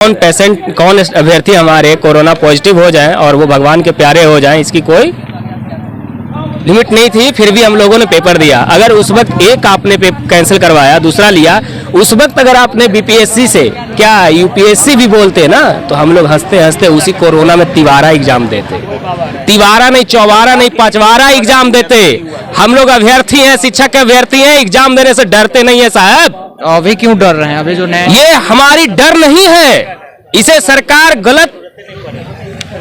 कौन अभ्यर्थी हमारे कोरोना पॉजिटिव हो जाएं और वो भगवान के प्यारे हो जाएं, इसकी कोई लिमिट नहीं थी। फिर भी हम लोगों ने पेपर दिया। अगर उस वक्त एक आपने कैंसिल करवाया, दूसरा लिया, उस वक्त अगर आपने बीपीएससी से, क्या यूपीएससी भी बोलते ना, तो हम लोग हंसते हंसते उसी कोरोना में तिवारा एग्जाम देते। तिवारा नहीं, चौबारा नहीं, पांचवारा एग्जाम देते। हम लोग अभ्यर्थी हैं, शिक्षक अभ्यर्थी हैं, एग्जाम देने से डरते नहीं है साहब। अभी क्यों डर रहे हैं? अभी जो नए, ये हमारी डर नहीं है, इसे सरकार गलत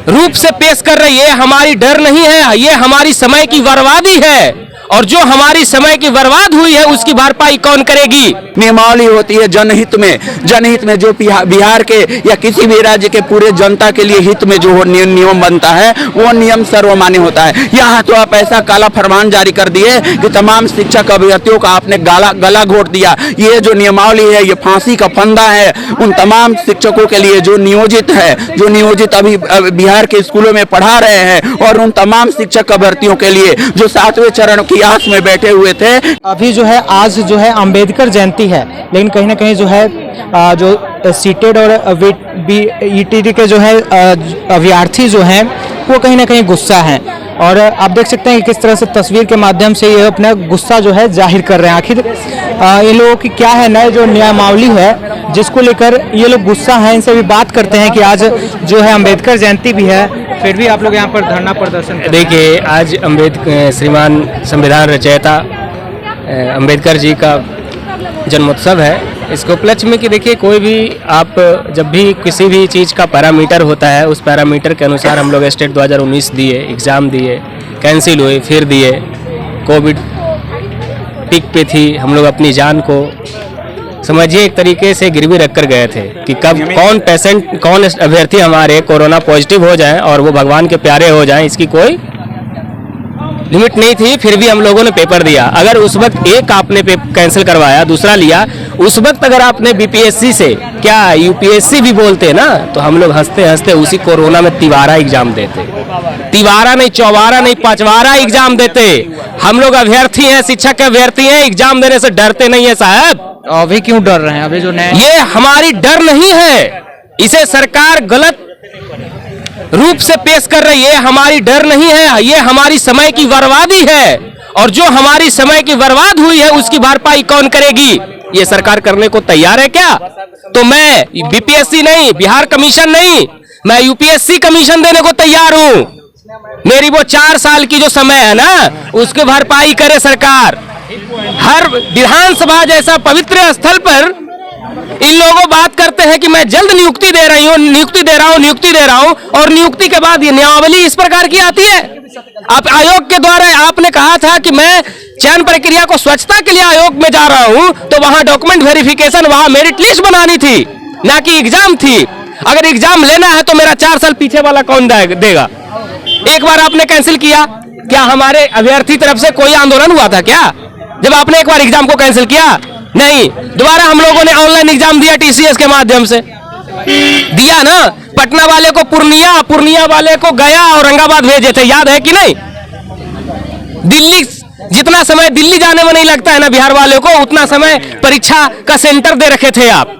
रूप से पेश कर रही है। हमारी डर नहीं है, ये हमारी समय की बर्बादी है, और जो हमारी समय की बर्बाद हुई है उसकी भरपाई कौन करेगी? नियमावली होती है जनहित में जो बिहार के या किसी भी राज्य के पूरे जनता के लिए हित में जो नियम बनता है वो नियम सर्वमान्य होता है। यहाँ तो आप ऐसा काला फरमान जारी कर दिए कि तमाम शिक्षक अभ्यर्थियों का आपने गला घोट दिया। ये जो नियमावली है ये फांसी का फंदा है उन तमाम शिक्षकों के लिए जो नियोजित अभी बिहार के स्कूलों में पढ़ा रहे हैं, और उन तमाम शिक्षक अभ्यर्थियों के लिए जो 7वें चरण की आस में बैठे हुए थे। अभी जो है आज जो है अंबेडकर जयंती है, लेकिन कहीं ना कहीं जो है जो सीटेड और ईटीडी के जो है अभ्यर्थी जो हैं वो कहीं ना कहीं गुस्सा हैं, और आप देख सकते हैं कि किस तरह से तस्वीर के माध्यम से ये अपना गुस्सा जो है जाहिर कर रहे हैं। आखिर इन लोगों की क्या है, नए जो नियमावली है जिसको लेकर ये लोग गुस्सा हैं, इनसे भी बात करते हैं कि आज जो है अंबेडकर जयंती भी है, फिर भी आप लोग यहाँ पर धरना प्रदर्शन कर रहे हैं। देखिए, आज श्रीमान संविधान रचयिता अंबेडकर जी का जन्मोत्सव है। इसको उपलक्ष्य में कि देखिए, कोई भी आप जब भी किसी भी चीज़ का पैरामीटर होता है, उस पैरामीटर के अनुसार हम लोग स्टेट 2019 दिए, एग्ज़ाम दिए, कैंसिल हुए, फिर दिए। कोविड पीक पे थी, हम लोग अपनी जान को समझिए एक तरीके से गिरवी रख कर गए थे कि कब कौन अभ्यर्थी हमारे कोरोना पॉजिटिव हो जाएं और वो भगवान के प्यारे हो जाएं, इसकी कोई लिमिट नहीं थी। फिर भी हम लोगों ने पेपर दिया। अगर उस वक्त एक आपने कैंसिल करवाया, दूसरा लिया, उस वक्त अगर आपने बीपीएससी से, क्या यूपीएससी भी बोलते ना, तो हम लोग हंसते हंसते उसी कोरोना में तिवारा एग्जाम देते। तिवारा नहीं, चौबारा नहीं, पांचवारा एग्जाम देते। हम लोग अभ्यर्थी हैं, शिक्षक अभ्यर्थी हैं, एग्जाम देने से डरते नहीं है साहब। अभी क्यों डर रहे हैं? अभी जो नए, ये हमारी डर नहीं है, इसे सरकार गलत रूप से पेश कर रही है। हमारी डर नहीं है, ये हमारी समय की बर्बादी है, और जो हमारी समय की बर्बाद हुई है उसकी भरपाई कौन करेगी? ये सरकार करने को तैयार है क्या? तो मैं बीपीएससी नहीं, बिहार कमीशन नहीं, मैं यूपीएससी कमीशन देने को तैयार हूं। मेरी वो 4 साल की जो समय है ना, उसकी भरपाई करे सरकार। हर विधानसभा जैसा पवित्र स्थल पर इन लोगों बात करते हैं कि मैं जल्द नियुक्ति दे रहा हूं, और नियुक्ति के बाद ये नियमावली इस प्रकार की आती है। आप आयोग के द्वारा आपने कहा था कि मैं चयन प्रक्रिया को स्वच्छता के लिए आयोग में जा रहा हूं, तो वहां डॉक्यूमेंट वेरिफिकेशन, वहां मेरिट लिस्ट बनानी थी, ना कि एग्जाम थी। अगर एग्जाम लेना है तो मेरा 4 साल पीछे वाला कौन देगा? एक बार आपने कैंसिल किया, क्या हमारे अभ्यर्थी तरफ से कोई आंदोलन हुआ था क्या जब आपने एक बार एग्जाम को कैंसिल किया? नहीं। दोबारा हम लोगों ने ऑनलाइन एग्जाम दिया, टीसीएस के माध्यम से दिया ना। पटना वाले को पूर्णिया वाले को गया, औरंगाबाद भेजे थे, याद है कि नहीं? दिल्ली, जितना समय दिल्ली जाने में नहीं लगता है ना बिहार वाले को, उतना समय परीक्षा का सेंटर दे रखे थे आप।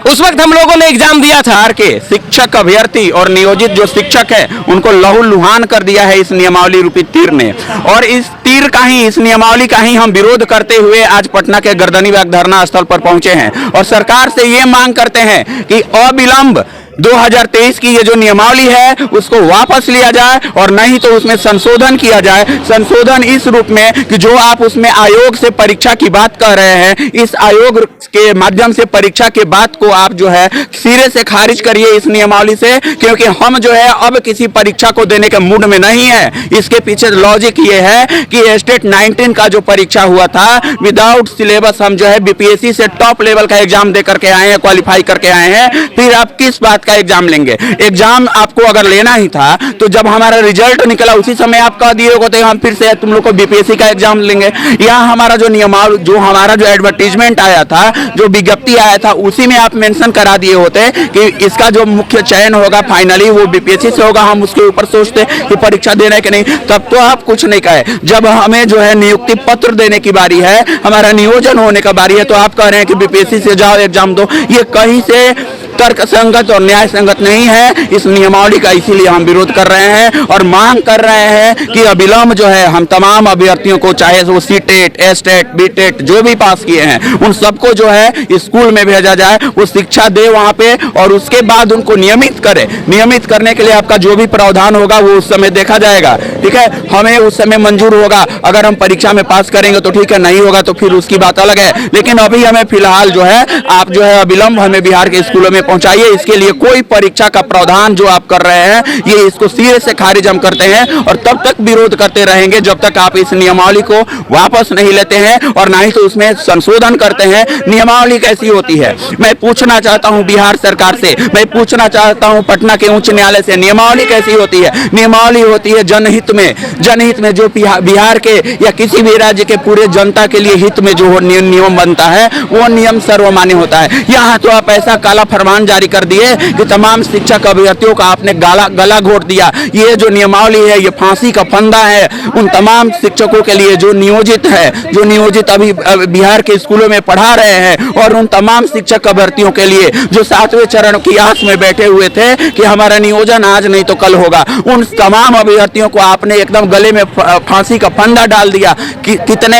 उस वक्त हम लोगों ने एग्जाम दिया था। बिहार के शिक्षक अभ्यर्थी और नियोजित जो शिक्षक है उनको लहूलुहान कर दिया है इस नियमावली रूपी तीर ने, और इस तीर का ही, इस नियमावली का ही हम विरोध करते हुए आज पटना के गर्दनी बाग धरना स्थल पर पहुंचे हैं, और सरकार से ये मांग करते हैं कि अविलंब 2023 की ये जो नियमावली है उसको वापस लिया जाए, और नहीं तो उसमें संशोधन किया जाए। संशोधन इस रूप में कि जो आप उसमें आयोग से परीक्षा की बात कर रहे हैं, इस आयोग के माध्यम से परीक्षा के बात को आप जो है सिरे से खारिज करिए इस नियमावली से, क्योंकि हम जो है अब किसी परीक्षा को देने के मूड में नहीं है। इसके पीछे लॉजिक ये है कि स्टेट 19 का जो परीक्षा हुआ था विदाउट सिलेबस, हम जो है बीपीएससी से टॉप लेवल का एग्जाम दे करके आए हैं, क्वालिफाई करके आए हैं, फिर आप किस बात का एग्जाम लेंगे? एग्जाम आपको अगर लेना ही था तो जब हमारा रिजल्ट निकला उसी समय आप कह दिए होते हम फिर से तुम लोग को बीपीएससी का एग्जाम लेंगे। यहाँ हमारा जो हमारा जो एडवर्टीजमेंट आया था, जो विज्ञप्ति आया था, उसी में आप मेंशन करा दिए होते कि इसका जो मुख्य चयन होगा फाइनली वो बीपीएससी से होगा, हम उसके ऊपर सोचते कि परीक्षा देना है कि नहीं। तब तो आप कुछ नहीं कहे। जब हमें जो है नियुक्ति पत्र देने की बारी है, हमारा नियोजन होने का बारी है, तो आप कह रहे हैं कि बीपीएससी से जाओ एग्जाम दो। ये कहीं से तर्क संगत और न्याय संगत नहीं है इस नियमावली का, इसीलिए हम विरोध कर रहे हैं और मांग कर रहे हैं कि अविलंब जो है हम तमाम अभ्यर्थियों को, चाहे वो सीटेट, एस्टेट, बीटेट जो भी पास किए हैं, उन सबको जो है स्कूल में भेजा जाए, वो शिक्षा दे वहां पे और उसके बाद उनको नियमित करे। नियमित करने के लिए आपका जो भी प्रावधान होगा वो उस समय देखा जाएगा, ठीक है। हमें उस समय मंजूर होगा, अगर हम परीक्षा में पास करेंगे तो ठीक है, नहीं होगा तो फिर उसकी बात अलग है। लेकिन अभी हमें फिलहाल जो है आप जो है अविलंब हमें बिहार के स्कूलों में पहुंचाइए। इसके लिए कोई परीक्षा का प्रावधान जो आप कर रहे हैं ये इसको सिरे से खारिज हम करते हैं और तब तक विरोध करते रहेंगे जब तक आप इस नियमावली को वापस नहीं लेते हैं और ना ही तो उसमें संशोधन करते हैं। नियमावली कैसी होती है मैं पूछना चाहता हूं बिहार सरकार से, मैं पूछना चाहता हूं पटना के उच्च न्यायालय से, नियमावली कैसी होती है? नियमावली होती है जनहित में जो बिहार के या किसी भी राज्य के पूरे जनता के लिए हित में जो नियम बनता है वो नियम सर्वमान्य होता है। यहाँ तो आप ऐसा काला फरमान जारी कर दिए कि तमाम शिक्षक अभ्यर्थियों का आपने गला घोट दिया। ये जो नियमावली है ये फांसी का फंदा है उन तमाम शिक्षकों के लिए जो नियोजित अभी बिहार के स्कूलों में पढ़ा रहे हैं और उन तमाम शिक्षक अभ्यर्थियों के लिए जो 7वें चरण की आस में बैठे हुए थे कि हमारा नियोजन आज नहीं तो कल होगा, उन तमाम अभ्यर्थियों को आपने एकदम गले में फांसी का फंदा डाल दिया। कितने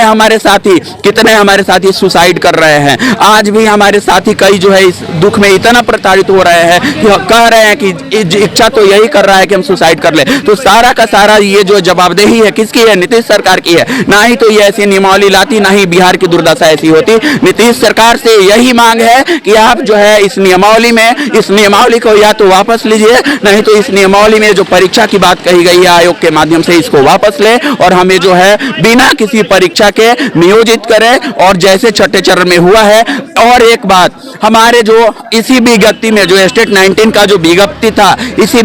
हमारे साथी सुसाइड कर रहे हैं। आज भी हमारे साथी कई जो है इस दुख में इतना प्रताड़ित हो रहे हैं कि कह रहे हैं कि इच्छा तो यही कर रहा है कि हम सुसाइड कर ले। तो सारा का सारा ये जो जवाबदेही है किसकी है? नीतीश सरकार की है। ना ही तो ये ऐसी नियमावली लाती, ना ही बिहार की दुर्दशा ऐसी होती। नीतीश सरकार से यही मांग है कि आप जो है इस नियमावली को या तो वापस लीजिए, नहीं तो इस नियमावली में जो परीक्षा की बात कही गई है आयोग के माध्यम से इसको वापस ले और हमें जो है बिना किसी परीक्षा के नियोजित करें और जैसे छठे चरण में हुआ है। और एक बात, हमारे जो इसी विज्ञप्ति में जो स्टेट 19 का जो विज्ञप्ति था, इसी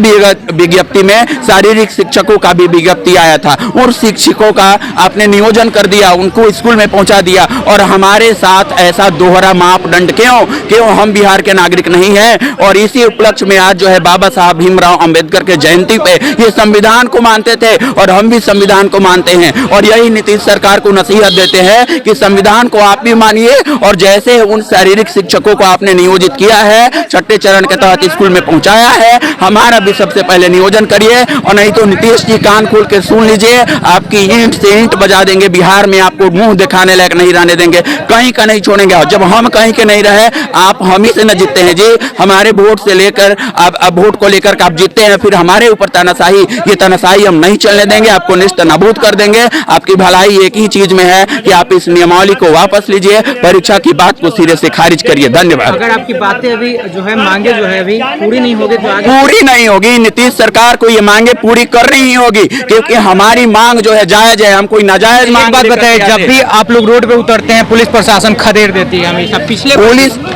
विज्ञप्ति में शारीरिक शिक्षकों का भी विज्ञप्ति आया था। उन शिक्षकों का आपने नियोजन कर दिया, उनको स्कूल में पहुंचा दिया और हमारे साथ ऐसा दोहरा मापदंड क्यों? हम बिहार के नागरिक नहीं हैं। और इसी उपलक्ष्य में आज जो है बाबा साहब भीमराव अंबेडकर के जयंती पे ये संविधान को मानते थे और हम भी संविधान को मानते हैं और यही नीतीश सरकार को नसीहत देते हैं कि संविधान को आप भी मानिए और जैसे उन शारीरिक शिक्षकों को आपने नियोजित किया है, छठे चरण के तहत स्कूल में पहुंचाया है, हमारा भी सबसे पहले नियोजन करिए। और नहीं तो नीतीश जी कान खोल के सुन लीजिए, आपकी ईंट से ईंट बजा देंगे। बिहार में आपको मुंह दिखाने लायक नहीं रहने देंगे, कहीं का नहीं छोड़ेंगे। और जब हम कहीं के नहीं रहे, आप हम ही से न जीतते हैं जी। हमारे वोट से लेकर आप वोट को लेकर आप जीतते हैं, फिर हमारे ऊपर तानाशाही, ये तानाशाही हम नहीं चलने देंगे। आपको निश्चित नाबूद कर देंगे। आपकी भलाई एक ही चीज में है कि आप इस नियमावली को वापस लीजिए, परीक्षा की बात को सिरे से खारिज करिए। धन्यवाद। अगर आपकी बातें अभी जो है मांगे जो है अभी पूरी नहीं होगी तो आगे पूरी नहीं होगी। नीतीश सरकार को ये मांगे पूरी करनी ही होगी क्योंकि हमारी मांग जो है जायज है। हम कोई नाजायज मांग बात बताए, जब भी आप लोग रोड पे उतरते हैं पुलिस प्रशासन खदेड़ देती है हमेशा। पिछले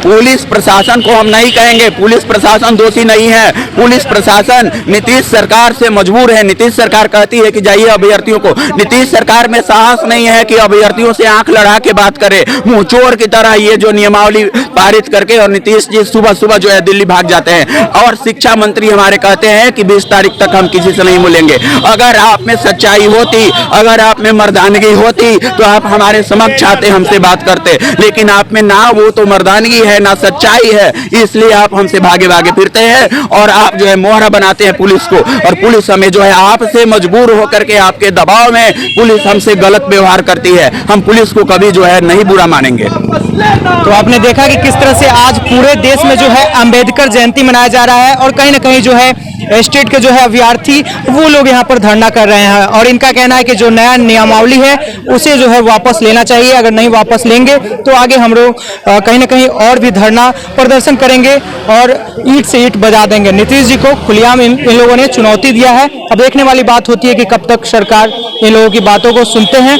पुलिस प्रशासन को हम नहीं कहेंगे, पुलिस प्रशासन दोषी नहीं है। पुलिस प्रशासन नीतीश सरकार से मजबूर है। नीतीश सरकार कहती है कि जाइए अभ्यर्थियों को, नीतीश सरकार में साहस नहीं है कि अभ्यर्थियों से आंख लड़ा के बात करे। मुंह चोर की तरह ये जो नियमावली पारित करके और नीतीश जी सुबह सुबह जो है दिल्ली भाग जाते हैं। और शिक्षा मंत्री हमारे कहते हैं कि 20 तारीख तक हम किसी से नहीं मिलेंगे। अगर आप में सच्चाई होती, अगर आप में मर्दानगी होती तो आप हमारे समक्ष आते, हमसे बात करते। लेकिन आप में ना वो तो मर्दानगी है ना सच्चाई है, इसलिए आप हमसे भागे भागे फिरते हैं और आप जो है मोहरा बनाते हैं पुलिस को। और पुलिस हमें जो है आपसे मजबूर होकर के आपके दबाव में पुलिस हमसे गलत व्यवहार करती है। हम पुलिस को कभी जो है नहीं बुरा मानेंगे। तो आपने देखा कि किस तरह से आज पूरे देश में जो है अंबेडकर जयंती मनाया जा रहा है और कहीं ना कहीं जो है स्टेट के जो है अभ्यर्थी वो लोग यहाँ पर धरना कर रहे हैं और इनका कहना है कि जो नया नियमावली है उसे जो है वापस लेना चाहिए। अगर नहीं वापस लेंगे तो आगे हम लोग कहीं ना कहीं और भी धरना प्रदर्शन करेंगे और ईंट से ईंट बजा देंगे। नीतीश जी को खुलेआम इन लोगों ने चुनौती दिया है। अब देखने वाली बात होती है कि कब तक सरकार इन लोगों की बातों को सुनते हैं।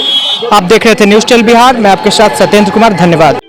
आप देख रहे थे न्यूज़ 12 बिहार, मैं आपके साथ सत्येंद्र कुमार। धन्यवाद।